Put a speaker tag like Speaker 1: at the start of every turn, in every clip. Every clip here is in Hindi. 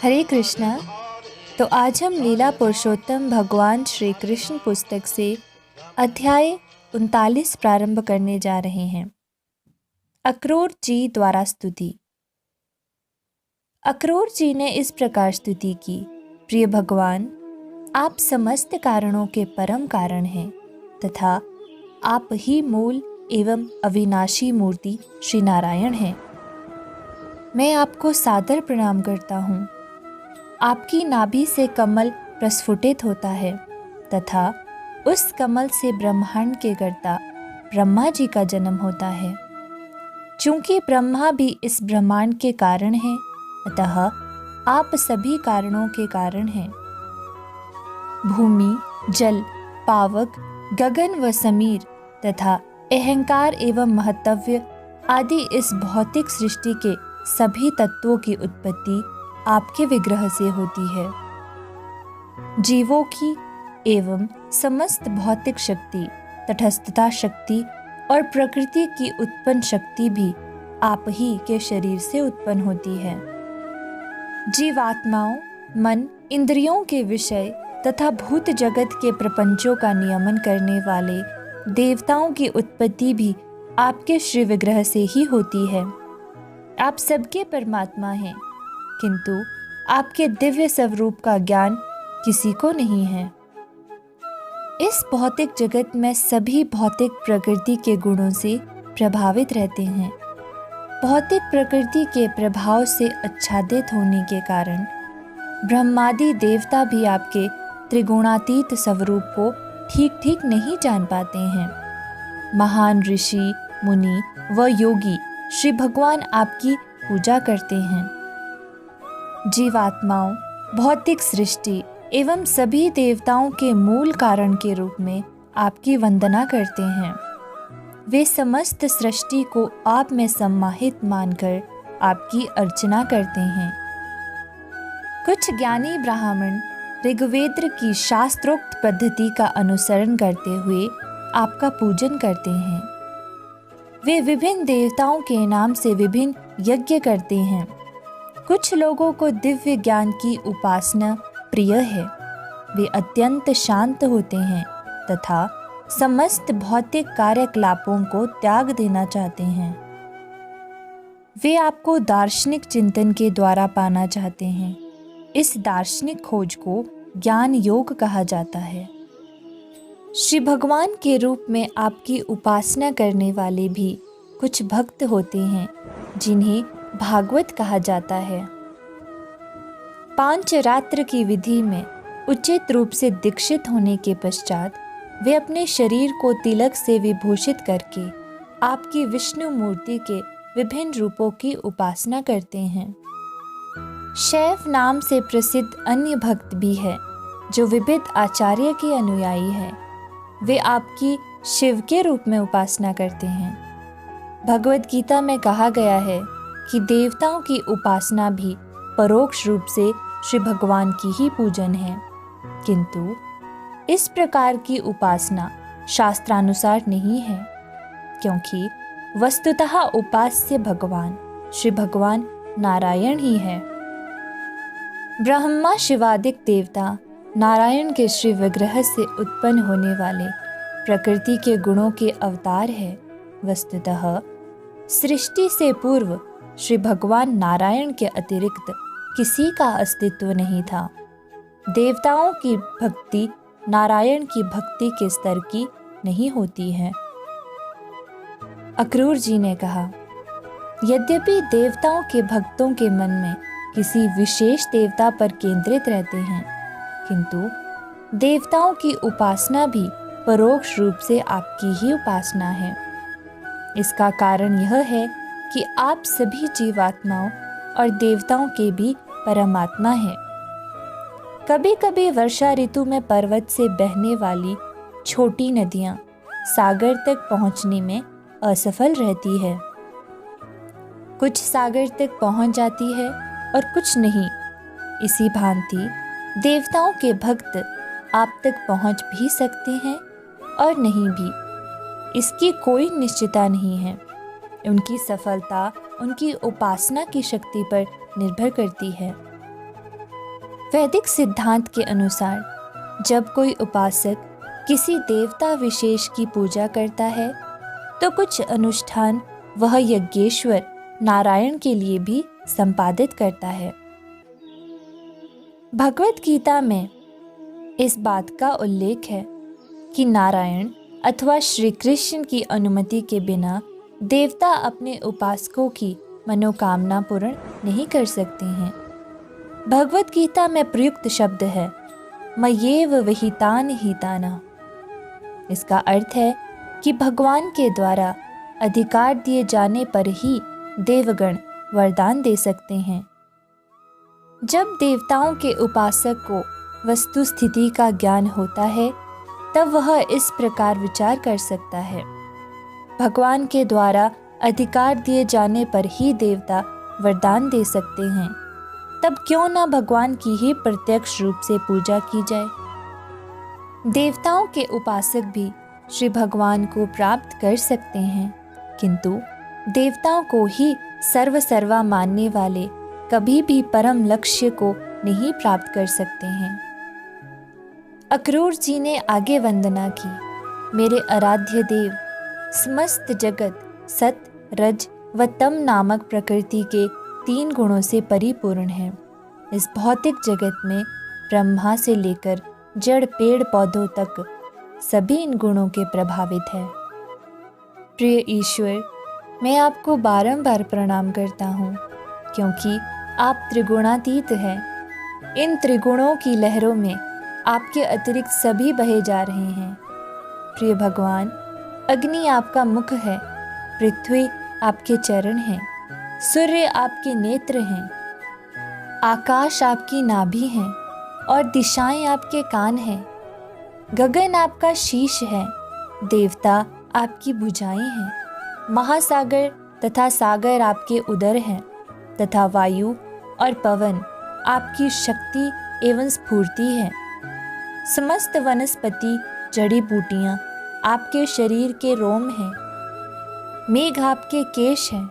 Speaker 1: हरे कृष्णा। तो आज हम लीला पुरुषोत्तम भगवान श्री कृष्ण पुस्तक से अध्याय 39 प्रारंभ करने जा रहे हैं। अक्रूर जी द्वारा स्तुति। अक्रूर जी ने इस प्रकार स्तुति की, प्रिय भगवान, आप समस्त कारणों के परम कारण हैं तथा आप ही मूल एवं अविनाशी मूर्ति श्री नारायण हैं। मैं आपको सादर प्रणाम करता हूँ। आपकी नाभि से कमल प्रस्फुटित होता है तथा उस कमल से ब्रह्मांड के कर्ता ब्रह्मा जी का जन्म होता है। चूंकि ब्रह्मा भी इस ब्रह्मांड के कारण हैं, अतः आप सभी कारणों के कारण हैं। भूमि, जल, पावक, गगन व समीर तथा अहंकार एवं महत्तव्य आदि इस भौतिक सृष्टि के सभी तत्वों की उत्पत्ति आपके विग्रह से होती है। जीवों की एवं समस्त भौतिक शक्ति, तटस्थता शक्ति और प्रकृति की उत्पन्न शक्ति भी आप ही के शरीर से उत्पन्न होती है। जीवात्माओं, मन, इंद्रियों के विषय तथा भूत जगत के प्रपंचों का नियमन करने वाले देवताओं की उत्पत्ति भी आपके श्री विग्रह से ही होती है। आप सबके परमात्मा हैं, किंतु आपके दिव्य स्वरूप का ज्ञान किसी को नहीं है। इस भौतिक जगत में सभी भौतिक प्रकृति के गुणों से प्रभावित रहते हैं। भौतिक प्रकृति के प्रभाव से आच्छादित होने के कारण ब्रह्मादि देवता भी आपके त्रिगुणातीत स्वरूप को ठीक ठीक नहीं जान पाते हैं। महान ऋषि, मुनि व योगी श्री भगवान आपकी पूजा करते हैं। जीवात्माओं, भौतिक सृष्टि एवं सभी देवताओं के मूल कारण के रूप में आपकी वंदना करते हैं। वे समस्त सृष्टि को आप में सम्माहित मानकर आपकी अर्चना करते हैं। कुछ ज्ञानी ब्राह्मण ऋग्वेद की शास्त्रोक्त पद्धति का अनुसरण करते हुए आपका पूजन करते हैं। वे विभिन्न देवताओं के नाम से विभिन्न यज्ञ करते हैं। कुछ लोगों को दिव्य ज्ञान की उपासना प्रिय है। वे अत्यंत शांत होते हैं तथा समस्त भौतिक कार्यकलापों को त्याग देना चाहते हैं। वे आपको दार्शनिक चिंतन के द्वारा पाना चाहते हैं। इस दार्शनिक खोज को ज्ञान योग कहा जाता है। श्री भगवान के रूप में आपकी उपासना करने वाले भी कुछ भक्त होते हैं, जिन्हें भागवत कहा जाता है। पांचरात्र की विधि में उचित रूप से दीक्षित होने के पश्चात वे अपने शरीर को तिलक से विभूषित करके आपकी विष्णु मूर्ति के विभिन्न रूपों की उपासना करते हैं। शैव नाम से प्रसिद्ध अन्य भक्त भी है, जो विविध आचार्य के अनुयायी है। वे आपकी शिव के रूप में उपासना करते हैं। भगवद गीता में कहा गया है कि देवताओं की उपासना भी परोक्ष रूप से श्री भगवान की ही पूजन है, किंतु इस प्रकार की उपासना शास्त्रानुसार नहीं है, क्योंकि वस्तुतः उपास्य भगवान श्री भगवान नारायण ही है। ब्रह्मा शिवादिक देवता नारायण के श्री विग्रह से उत्पन्न होने वाले प्रकृति के गुणों के अवतार है। वस्तुतः सृष्टि से पूर्व श्री भगवान नारायण के अतिरिक्त किसी का अस्तित्व नहीं था। देवताओं की भक्ति नारायण की भक्ति के स्तर की नहीं होती है। अक्रूर जी ने कहा, यद्यपि देवताओं के भक्तों के मन में किसी विशेष देवता पर केंद्रित रहते हैं, किंतु देवताओं की उपासना भी परोक्ष रूप से आपकी ही उपासना है। इसका कारण यह है कि आप सभी जीवात्माओं और देवताओं के भी परमात्मा हैं। कभी कभी वर्षा ऋतु में पर्वत से बहने वाली छोटी नदियां सागर तक पहुंचने में असफल रहती है। कुछ सागर तक पहुंच जाती है और कुछ नहीं। इसी भांति देवताओं के भक्त आप तक पहुंच भी सकते हैं और नहीं भी। इसकी कोई निश्चितता नहीं है। उनकी सफलता उनकी उपासना की शक्ति पर निर्भर करती है। वैदिक सिद्धांत के अनुसार जब कोई उपासक किसी देवता विशेष की पूजा करता है तो कुछ अनुष्ठान वह यज्ञेश्वर नारायण के लिए भी संपादित करता है। भगवत गीता में इस बात का उल्लेख है कि नारायण अथवा श्री कृष्ण की अनुमति के बिना देवता अपने उपासकों की मनोकामना पूर्ण नहीं कर सकते हैं। भगवत गीता में प्रयुक्त शब्द है मय्येव विहितानि हितानि। इसका अर्थ है कि भगवान के द्वारा अधिकार दिए जाने पर ही देवगण वरदान दे सकते हैं। जब देवताओं के उपासक को वस्तु स्थिति का ज्ञान होता है तब वह इस प्रकार विचार कर सकता है, भगवान के द्वारा अधिकार दिए जाने पर ही देवता वरदान दे सकते हैं, तब क्यों न भगवान की ही प्रत्यक्ष रूप से पूजा की जाए। देवताओं के उपासक भी श्री भगवान को प्राप्त कर सकते हैं, किंतु देवताओं को ही सर्वसर्वा मानने वाले कभी भी परम लक्ष्य को नहीं प्राप्त कर सकते हैं। अक्रूर जी ने आगे वंदना की, मेरे आराध्य देव, समस्त जगत सत, रज व तम नामक प्रकृति के 3 गुणों से परिपूर्ण है। इस भौतिक जगत में ब्रह्मा से लेकर जड़ पेड़ पौधों तक सभी इन गुणों के प्रभावित है। प्रिय ईश्वर, मैं आपको बारंबार प्रणाम करता हूँ क्योंकि आप त्रिगुणातीत हैं। इन त्रिगुणों की लहरों में आपके अतिरिक्त सभी बहे जा रहे हैं। प्रिय भगवान, अग्नि आपका मुख है, पृथ्वी आपके चरण हैं, सूर्य आपके नेत्र हैं, आकाश आपकी नाभि है और दिशाएं आपके कान हैं, गगन आपका शीश है, देवता आपकी भुजाएं हैं, महासागर तथा सागर आपके उदर हैं तथा वायु और पवन आपकी शक्ति एवं स्फूर्ति है। समस्त वनस्पति जड़ी बूटियां आपके शरीर के रोम हैं, मेघ आपके केश हैं,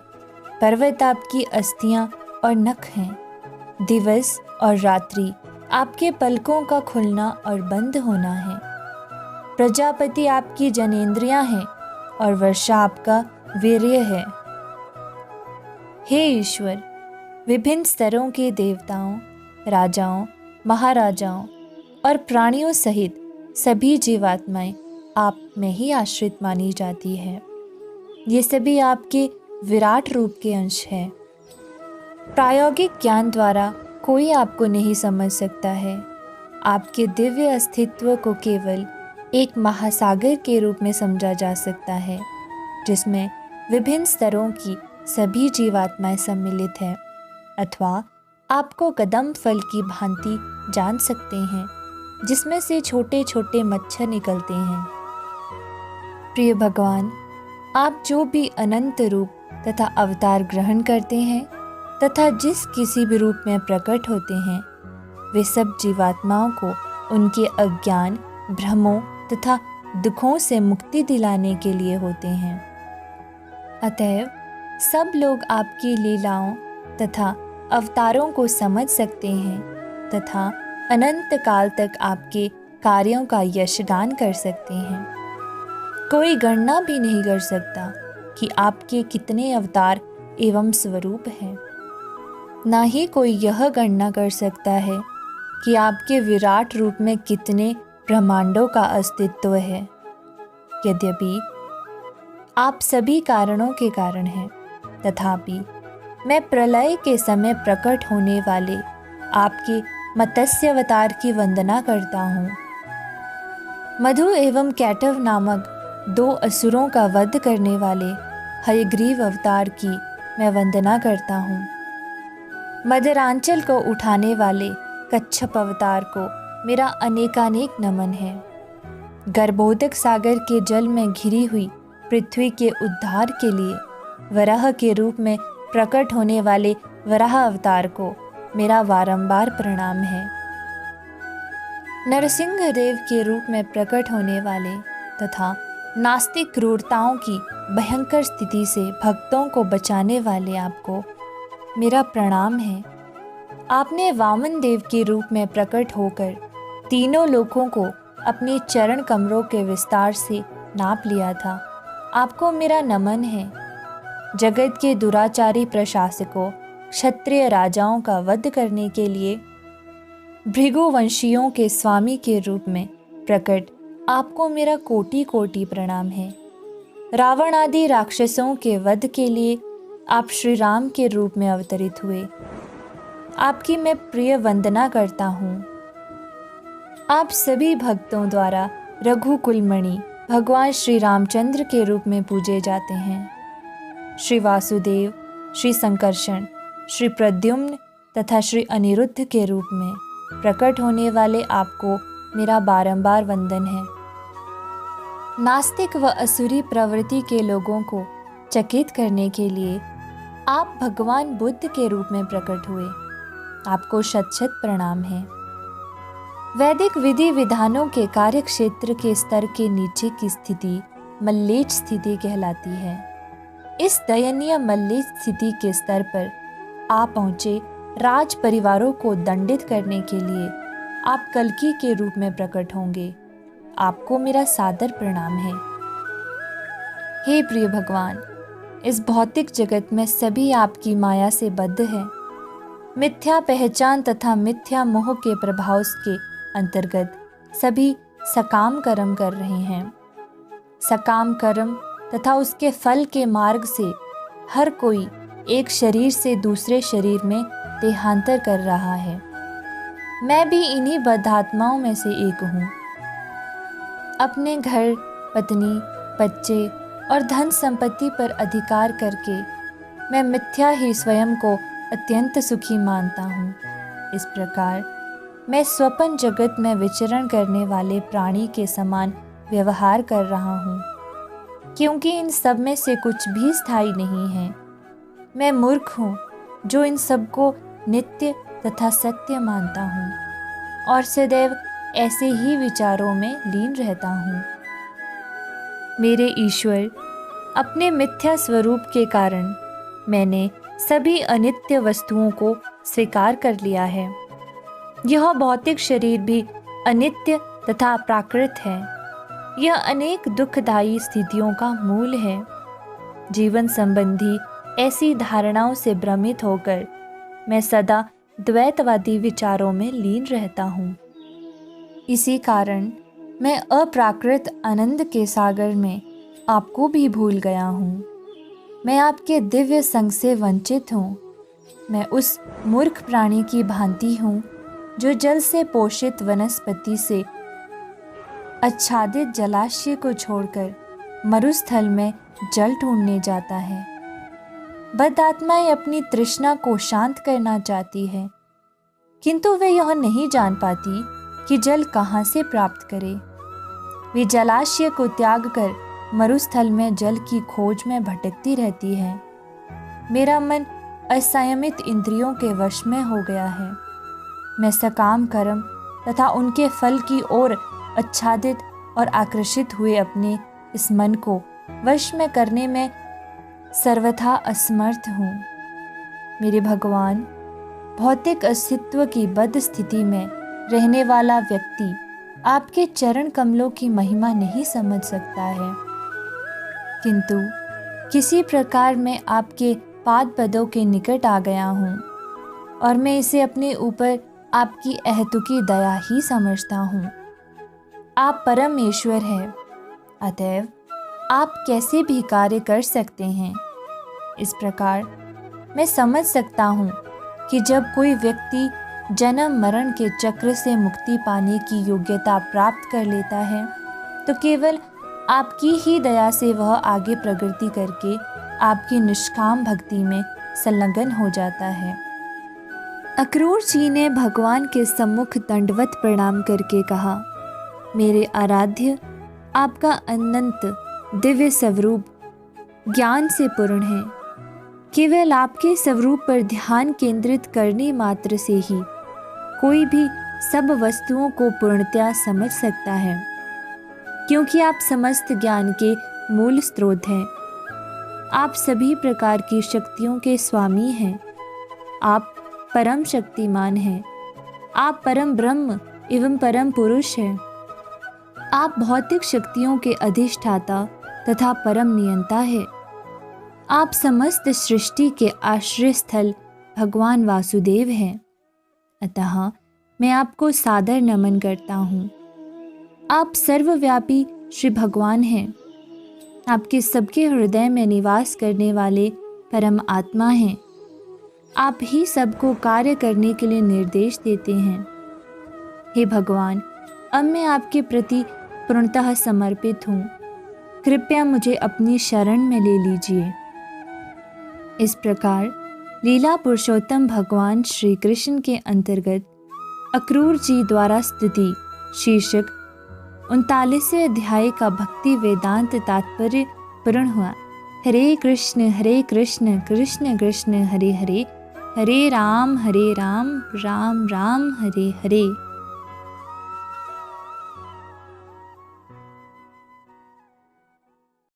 Speaker 1: पर्वत आपकी अस्थियां और नख हैं, दिवस और रात्रि आपके पलकों का खुलना और बंद होना है, प्रजापति आपकी जनेंद्रियां हैं और वर्षा आपका वीर्य है। हे ईश्वर, विभिन्न स्तरों के देवताओं, राजाओं, महाराजाओं और प्राणियों सहित सभी जीवात्माएं आप में ही आश्रित मानी जाती है। ये सभी आपके विराट रूप के अंश हैं। प्रायोगिक ज्ञान द्वारा कोई आपको नहीं समझ सकता है। आपके दिव्य अस्तित्व को केवल एक महासागर के रूप में समझा जा सकता है जिसमें विभिन्न स्तरों की सभी जीवात्माएं सम्मिलित हैं, अथवा आपको कदम फल की भांति जान सकते हैं जिसमें से छोटे छोटे मच्छर निकलते हैं। प्रिय भगवान, आप जो भी अनंत रूप तथा अवतार ग्रहण करते हैं तथा जिस किसी भी रूप में प्रकट होते हैं, वे सब जीवात्माओं को उनके अज्ञान, भ्रमों तथा दुखों से मुक्ति दिलाने के लिए होते हैं। अतएव सब लोग आपकी लीलाओं तथा अवतारों को समझ सकते हैं तथा अनंत काल तक आपके कार्यों का यशगान कर सकते हैं। कोई गणना भी नहीं कर सकता कि आपके कितने अवतार एवं स्वरूप हैं। ना ही कोई यह गणना कर सकता है कि आपके विराट रूप में कितने ब्रह्मांडों का अस्तित्व है। यद्यपि आप सभी कारणों के कारण हैं, तथापि मैं प्रलय के समय प्रकट होने वाले आपके मत्स्य अवतार की वंदना करता हूँ। मधु एवं कैटव नामक 2 असुरों का वध करने वाले हयग्रीव अवतार की मैं वंदना करता हूँ। मदरांचल को उठाने वाले कच्छप अवतार को मेरा अनेकानेक नमन है। गर्भोदक सागर के जल में घिरी हुई पृथ्वी के उद्धार के लिए वराह के रूप में प्रकट होने वाले वराह अवतार को मेरा बारंबार प्रणाम है। नरसिंह देव के रूप में प्रकट होने वाले तथा नास्तिक क्रूरताओं की भयंकर स्थिति से भक्तों को बचाने वाले आपको मेरा प्रणाम है। आपने वामन देव के रूप में प्रकट होकर तीनों लोकों को अपने चरण कमरों के विस्तार से नाप लिया था। आपको मेरा नमन है। जगत के दुराचारी प्रशासकों, क्षत्रिय राजाओं का वध करने के लिए भृगुवंशियों के स्वामी के रूप में प्रकट आपको मेरा कोटि कोटि प्रणाम है। रावण आदि राक्षसों के वध के लिए आप श्री राम के रूप में अवतरित हुए। आपकी मैं प्रिय वंदना करता हूँ। आप सभी भक्तों द्वारा रघुकुलमणि भगवान श्री रामचंद्र के रूप में पूजे जाते हैं। श्री वासुदेव, श्री संकर्षण, श्री प्रद्युम्न तथा श्री अनिरुद्ध के रूप में प्रकट होने वाले आपको मेरा बारंबार वंदन है। नास्तिक व असुरी प्रवृत्ति के लोगों को चकित करने के लिए आप भगवान बुद्ध के रूप में प्रकट हुए। आपको शत शत प्रणाम है। वैदिक विधि विधानों के कार्य क्षेत्र के स्तर के नीचे की स्थिति मल्लेच्छ स्थिति कहलाती है। इस दयनीय मल्लेच्छ स्थिति के स्तर पर आप पहुँचे राज परिवारों को दंडित करने के लिए आप कल्कि के रूप में प्रकट होंगे। आपको मेरा सादर प्रणाम है। हे प्रिय भगवान, इस भौतिक जगत में सभी आपकी माया से बद्ध है। मिथ्या पहचान तथा मिथ्या मोह के प्रभाव के अंतर्गत सभी सकाम कर्म कर रहे हैं। सकाम कर्म तथा उसके फल के मार्ग से हर कोई एक शरीर से दूसरे शरीर में देहांतर कर रहा है। मैं भी इन्हीं बद्धात्माओं में से एक हूँ। अपने घर, पत्नी, बच्चे और धन संपत्ति पर अधिकार करके मैं मिथ्या ही स्वयं को अत्यंत सुखी मानता हूँ। इस प्रकार मैं स्वप्न जगत में विचरण करने वाले प्राणी के समान व्यवहार कर रहा हूँ, क्योंकि इन सब में से कुछ भी स्थायी नहीं है। मैं मूर्ख हूँ जो इन सब को नित्य तथा सत्य मानता हूँ और सदैव ऐसे ही विचारों में लीन रहता हूँ। मेरे ईश्वर, अपने मिथ्या स्वरूप के कारण मैंने सभी अनित्य वस्तुओं को स्वीकार कर लिया है। यह भौतिक शरीर भी अनित्य तथा प्राकृत है। यह अनेक दुखदायी स्थितियों का मूल है। जीवन संबंधी ऐसी धारणाओं से भ्रमित होकर मैं सदा द्वैतवादी विचारों में लीन रहता हूँ। इसी कारण मैं अप्राकृत आनंद के सागर में आपको भी भूल गया हूँ। मैं आपके दिव्य संग से वंचित हूँ। मैं उस मूर्ख प्राणी की भांति हूँ जो जल से पोषित वनस्पति से आच्छादित जलाशय को छोड़कर मरुस्थल में जल ढूंढने जाता है। बद्धात्माएं अपनी तृष्णा को शांत करना चाहती है, किंतु वे यह नहीं जान पाती कि जल कहाँ से प्राप्त करे। वे जलाशय को त्याग कर मरुस्थल में जल की खोज में भटकती रहती है। मेरा मन असंयमित इंद्रियों के वश में हो गया है। मैं सकाम कर्म तथा उनके फल की ओर आच्छादित और आकर्षित हुए अपने इस मन को वश में करने में सर्वथा असमर्थ हूँ। मेरे भगवान, भौतिक अस्तित्व की बद्ध स्थिति में रहने वाला व्यक्ति आपके चरण कमलों की महिमा नहीं समझ सकता है, किंतु किसी प्रकार मैं आपके पाद पदों के निकट आ गया हूँ और मैं इसे अपने ऊपर आपकी अहेतुकी दया ही समझता हूँ। आप परमेश्वर हैं, अतएव आप कैसे भी कार्य कर सकते हैं। इस प्रकार मैं समझ सकता हूँ कि जब कोई व्यक्ति जन्म मरण के चक्र से मुक्ति पाने की योग्यता प्राप्त कर लेता है तो केवल आपकी ही दया से वह आगे प्रगति करके आपकी निष्काम भक्ति में संलग्न हो जाता है। अक्रूर जी ने भगवान के सम्मुख दंडवत प्रणाम करके कहा, मेरे आराध्य, आपका अनंत दिव्य स्वरूप ज्ञान से पूर्ण है। केवल आपके स्वरूप पर ध्यान केंद्रित करने मात्र से ही कोई भी सब वस्तुओं को पूर्णतया समझ सकता है। क्योंकि आप समस्त ज्ञान के मूल स्रोत हैं। आप सभी प्रकार की शक्तियों के स्वामी हैं। आप परम शक्तिमान हैं। आप परम ब्रह्म एवं परम पुरुष हैं। आप भौतिक शक्तियों के अधिष्ठाता तथा परम नियंता है। आप समस्त सृष्टि के आश्रय स्थल भगवान वासुदेव हैं। अतः मैं आपको सादर नमन करता हूँ। आप सर्वव्यापी श्री भगवान हैं। आपके सबके हृदय में निवास करने वाले परम आत्मा हैं। आप ही सबको कार्य करने के लिए निर्देश देते हैं। हे भगवान, अब मैं आपके प्रति पूर्णतः समर्पित हूँ। कृपया मुझे अपनी शरण में ले लीजिए। इस प्रकार लीला पुरुषोत्तम भगवान श्री कृष्ण के अंतर्गत अक्रूर जी द्वारा स्तुति शीर्षक 39वें अध्याय का भक्ति वेदांत तात्पर्य पूर्ण हुआ। हरे कृष्ण कृष्ण कृष्ण हरे हरे, हरे राम राम राम हरे हरे।